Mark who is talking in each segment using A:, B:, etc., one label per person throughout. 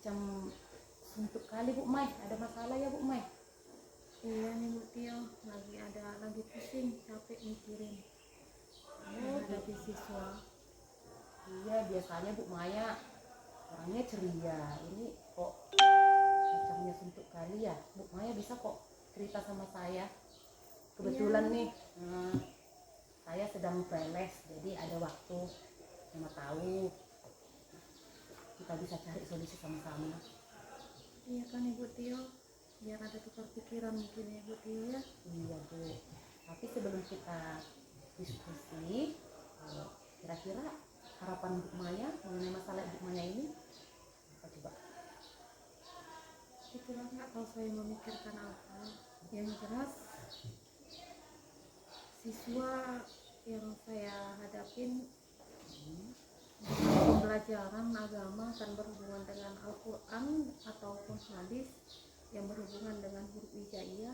A: macam suntuk kali Bu Mai. Ada masalah ya Bu Mai?
B: Iya nih Bu Tio, lagi pusing, capek mikirin menghadapi siswa.
A: Iya, biasanya Bu Maya orangnya ceria. Ini kok macamnya suntuk kali ya? Bu Maya bisa kok cerita sama saya. Kebetulan
B: Iya.
A: nih, saya sedang freelance, jadi ada waktu, sama tahu kita bisa cari solusi sama-sama.
B: Iya kan Ibu Tio, biar ada tukar pikiran mungkin ya Bu Tio ya.
A: Iya Bu. Tapi sebelum kita diskusi, kira-kira harapan Bu Maya mengenai masalah Bu Maya ini apa coba?
B: Itulah nggak tahu saya memikirkan apa. Yang jelas siswa yang saya hadapin pembelajaran agama kan berhubungan dengan Al-Quran ataupun hadis yang berhubungan dengan huruf hijaiyah,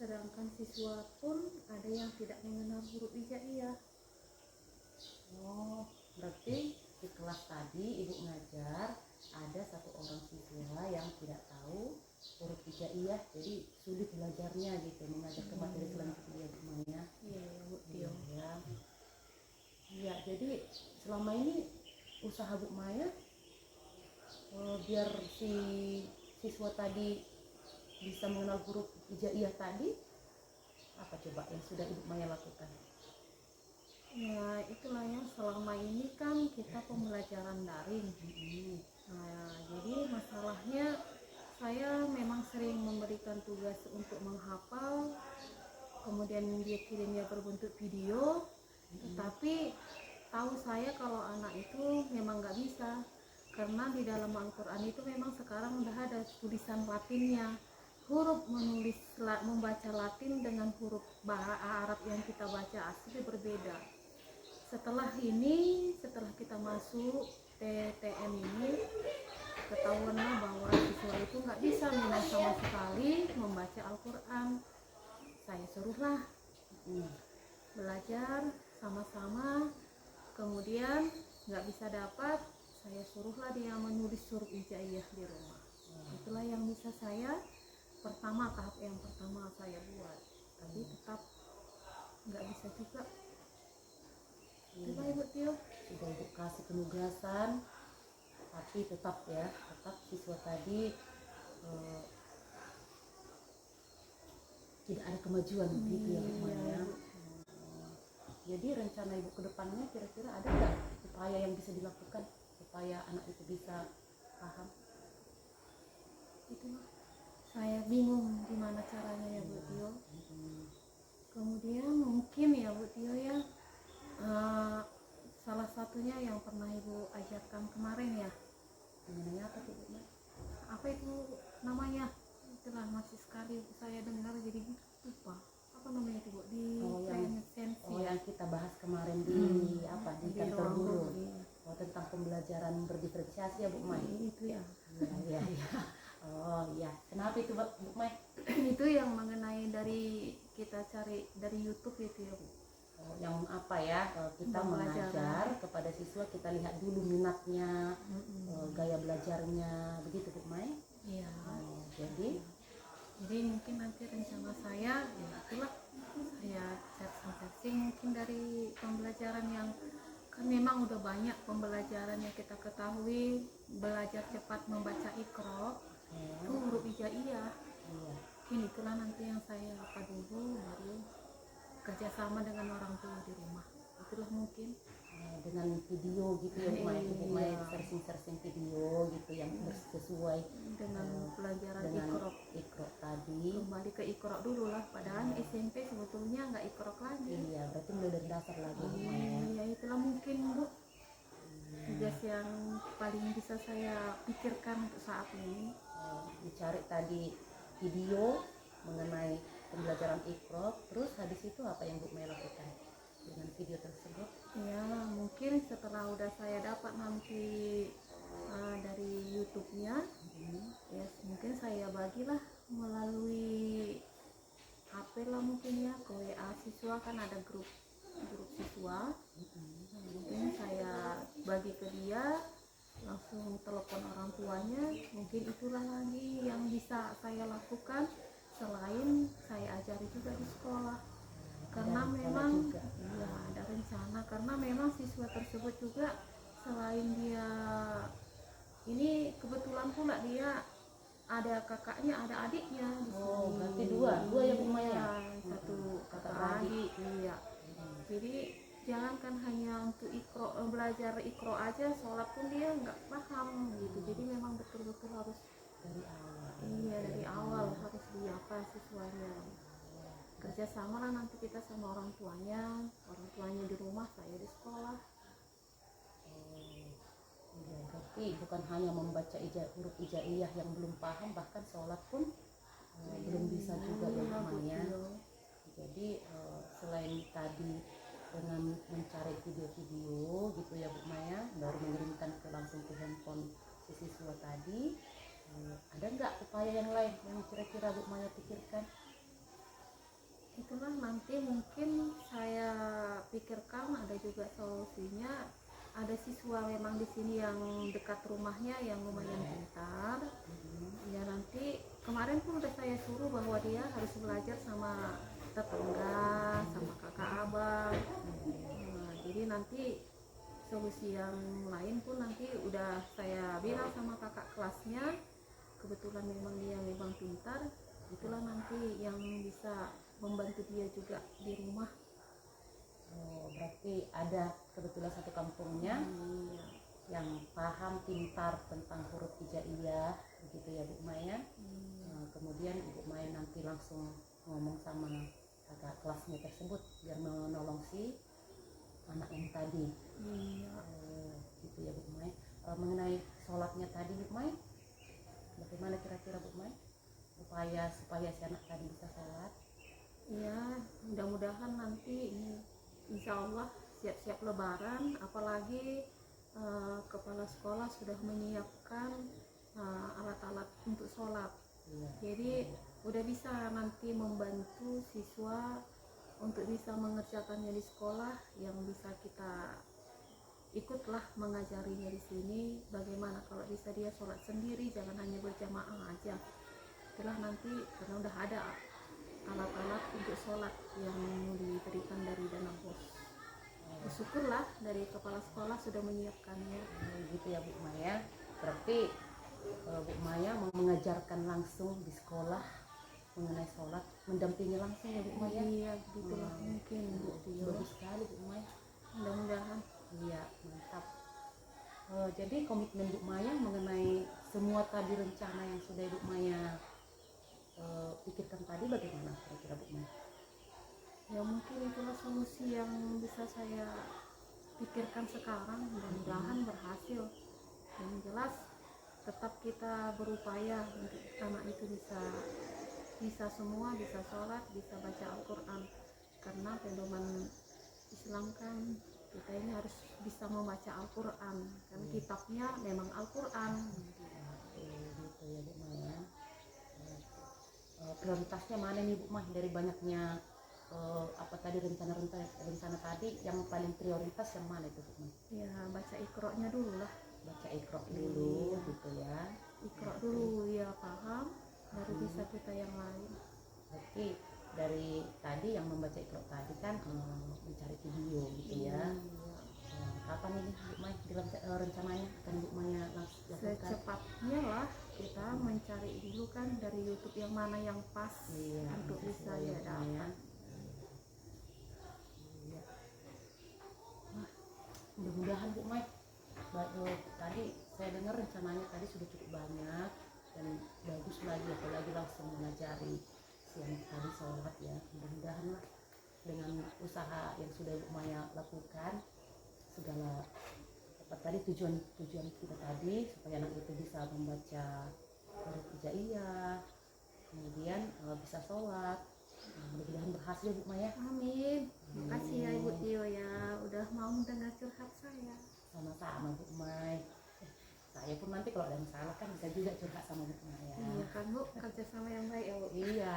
B: sedangkan siswa pun ada yang tidak mengenal huruf hijaiyah.
A: Oh, berarti di kelas tadi Ibu ngajar ada satu orang siswa yang tidak tahu huruf hijaiyah, jadi sulit belajarnya gitu, mengajar ke materi selanjutnya Bu Maya.
B: Iya Bu Tio.
A: Iya, jadi selama ini usaha Bu Maya biar si siswa tadi bisa mengenal huruf hijaiyah tadi, apa coba yang sudah Ibu Maya lakukan?
B: Ya itulah ya, selama ini kan kita pembelajaran daring. Nah, jadi masalahnya saya memang sering memberikan tugas untuk menghafal, kemudian dia kirimnya berbentuk video, tetapi tahu saya kalau anak itu memang nggak bisa, karena di dalam Al-Quran itu memang sekarang udah ada tulisan Latinnya. Huruf membaca Latin dengan huruf Arab yang kita baca asli berbeda. Setelah kita masuk PTN ini, ketahuanlah bahwa siswa itu nggak bisa memang sama sekali membaca Al-Quran. Saya suruhlah belajar sama-sama, kemudian nggak bisa dapat, saya suruhlah dia menulis huruf hijaiyah di rumah. Itulah yang bisa saya tahap yang pertama saya buat, tapi tetap nggak bisa juga. Coba Ibu Tio,
A: Sudah Ibu kasih penugasan, tapi tetap siswa tadi tidak ada kemajuan begitu ya Bu Maya. Jadi rencana Ibu ke depannya kira-kira ada nggak upaya yang bisa dilakukan supaya anak itu bisa paham?
B: itu saya bingung gimana caranya ya Bu Tio. Kemudian mungkin ya Bu Tio ya, salah satunya yang pernah Ibu ajarkan kemarin ya,
A: Mengenai apa tuh Bu?
B: apa itu namanya, itulah masih sekali saya dengar jadi lupa apa namanya itu Bu, di sensi
A: yang kita bahas kemarin di di kantor guru. Tentang pembelajaran berdiferensiasi ya Bu Mai.
B: Itu ya.
A: Iya. Oh iya, kenapa itu Bu Mai?
B: Itu yang mengenai dari kita cari dari YouTube itu ya Bu.
A: Yang apa ya, kita mengajar kepada siswa, kita lihat dulu minatnya, gaya belajarnya, begitu Bu Mai?
B: Iya.
A: Jadi
B: mungkin nanti rencana saya ya itulah, saya searching mungkin dari pembelajaran yang kan memang udah banyak pembelajaran yang kita ketahui, belajar cepat membaca Iqra itu huruf hijaiyah. Mungkin itulah nanti yang saya apa dulu, baru kerjasama dengan orang tua di rumah. Itulah mungkin
A: dengan video gitu ya Bu Mai, searching video gitu yang sesuai
B: dengan pelajaran
A: Iqra tadi.
B: Kembali ke Iqra dulu lah, padahal SMP sebetulnya nggak Iqra lagi.
A: Iya, berarti mulai dari dasar lagi.
B: Iya, itulah mungkin Bu tugas yang paling bisa saya pikirkan untuk saat ini.
A: Dicari tadi video mengenai pembelajaran Iqra, terus habis itu apa yang Bu Mai lakukan dengan video tersebut?
B: Ya mungkin setelah udah saya dapat nanti dari YouTube-nya, ya mungkin saya bagilah melalui HP lah mungkin ya, ke WA siswa kan ada grup siswa. Mungkin saya bagi ke dia, langsung telepon orang tuanya. Mungkin itulah lagi yang bisa saya lakukan selain saya ajari juga di sekolah, karena
A: Ada rencana
B: memang
A: juga.
B: ya ada rencana, karena memang siswa tersebut juga selain dia ini kebetulan pula dia ada kakaknya, ada adiknya di
A: Oh,
B: sini.
A: berarti dua ya Bu Maya?
B: Iya, satu kakak adik. Iya. Jadi jangankan hanya untuk belajar ikro aja, sholat pun dia nggak paham gitu. Jadi memang betul-betul harus
A: Dari awal.
B: iya dari awal harus diapa siswanya. Kerjasama lah nanti kita sama orang tuanya di rumah, saya di sekolah.
A: Ya, berarti bukan hanya membaca huruf hijaiyah yang belum paham, bahkan sholat pun belum bisa juga ya Bu Maya. Jadi selain tadi dengan mencari video-video gitu ya Bu Maya, baru mengirimkan langsung ke handphone si siswa tadi, ada nggak upaya yang lain yang kira-kira Bu Maya pikirkan?
B: Itulah nanti mungkin saya pikirkan ada juga solusinya. Ada siswa memang di sini yang dekat rumahnya yang lumayan pintar. Ya nanti kemarin pun udah saya suruh bahwa dia harus belajar sama tetangga, sama kakak abang. Nah, jadi nanti solusi yang lain pun nanti udah saya bilang sama kakak kelasnya. Kebetulan memang dia memang pintar, itulah nanti yang bisa membantu dia juga di rumah.
A: Oh, berarti ada kebetulan satu kampungnya yang paham pintar tentang huruf hijaiyah begitu ya Bu Maya. Kemudian Ibu Maya nanti langsung ngomong sama kakak kelasnya tersebut biar menolong si anak yang tadi. Gitu ya Bu Maya. Mengenai sholatnya tadi Bu Maya, bagaimana kira-kira Bu Maya supaya si anak tadi bisa sholat?
B: Ya mudah-mudahan nanti insya Allah siap-siap lebaran, apalagi kepala sekolah sudah menyiapkan alat-alat untuk sholat. Jadi udah bisa nanti membantu siswa untuk bisa mengerjakannya di sekolah, yang bisa kita ikutlah mengajarinya di sini. Bagaimana kalau bisa dia sholat sendiri, jangan hanya berjamaah aja. Itulah nanti karena udah ada alat-alat untuk sholat yang diberikan dari dana BOS. Bersyukurlah dari kepala sekolah sudah menyiapkannya.
A: Gitu ya Bu Maya. Berarti Bu Maya mau mengajarkan langsung di sekolah mengenai sholat, mendampingi langsung ya Bu Maya?
B: Iya, begitulah mungkin Bu Tio.
A: Bagus sekali Bu Maya.
B: Mudah-mudahan.
A: Iya, mantap. Jadi komitmen Bu Maya mengenai semua tadi rencana yang sudah Bu Maya pikirkan tadi bagaimana kira-kira Bu Maya?
B: Ya mungkin itulah solusi yang bisa saya pikirkan sekarang, mudah-mudahan berhasil. Yang jelas tetap kita berupaya untuk anak itu bisa semua, bisa sholat, bisa baca Al-Quran, karena pedoman Islam kan kita ini harus bisa membaca Al-Quran, kan kitabnya memang Al-Quran.
A: Gitu ya Bu Maya. Prioritasnya mana nih Bu Maya dari banyaknya apa tadi rencana tadi, yang paling prioritas yang mana itu Bu Maya?
B: Ya baca Iqra-nya dulu lah.
A: Baca Iqra dulu gitu ya.
B: Iqra dulu ya paham, baru bisa kita yang lain.
A: Berarti dari tadi yang membaca Iqra tadi kan mencari video gitu ya. Kapan ini Bu Maya rencananya akan Bu Maya lakukan?
B: Secepatnya lah, kita mencari dulu kan dari YouTube yang mana yang pas untuk bisa dia dapat.
A: Mudah-mudahan Bu Maya. Tadi saya dengar rencananya tadi sudah cukup banyak dan bagus lagi, apalagi langsung mengajari siang tadi sholat ya. Mudah-mudahan lah dengan usaha yang sudah Bu Maya lakukan, segala apa tadi tujuan kita tadi supaya anak itu bisa membaca huruf hijaiyah, kemudian bisa sholat. Mudah-mudahan berhasil Bu Maya.
B: Amin. Makasih ya Ibu Tio ya udah mau mendengar curhat saya.
A: Sama-sama Bu Maya. Saya pun nanti kalau ada masalah kan bisa juga curhat sama Bu Maya.
B: Iya kan Bu, kerjasama yang baik ya Bu.
A: Iya.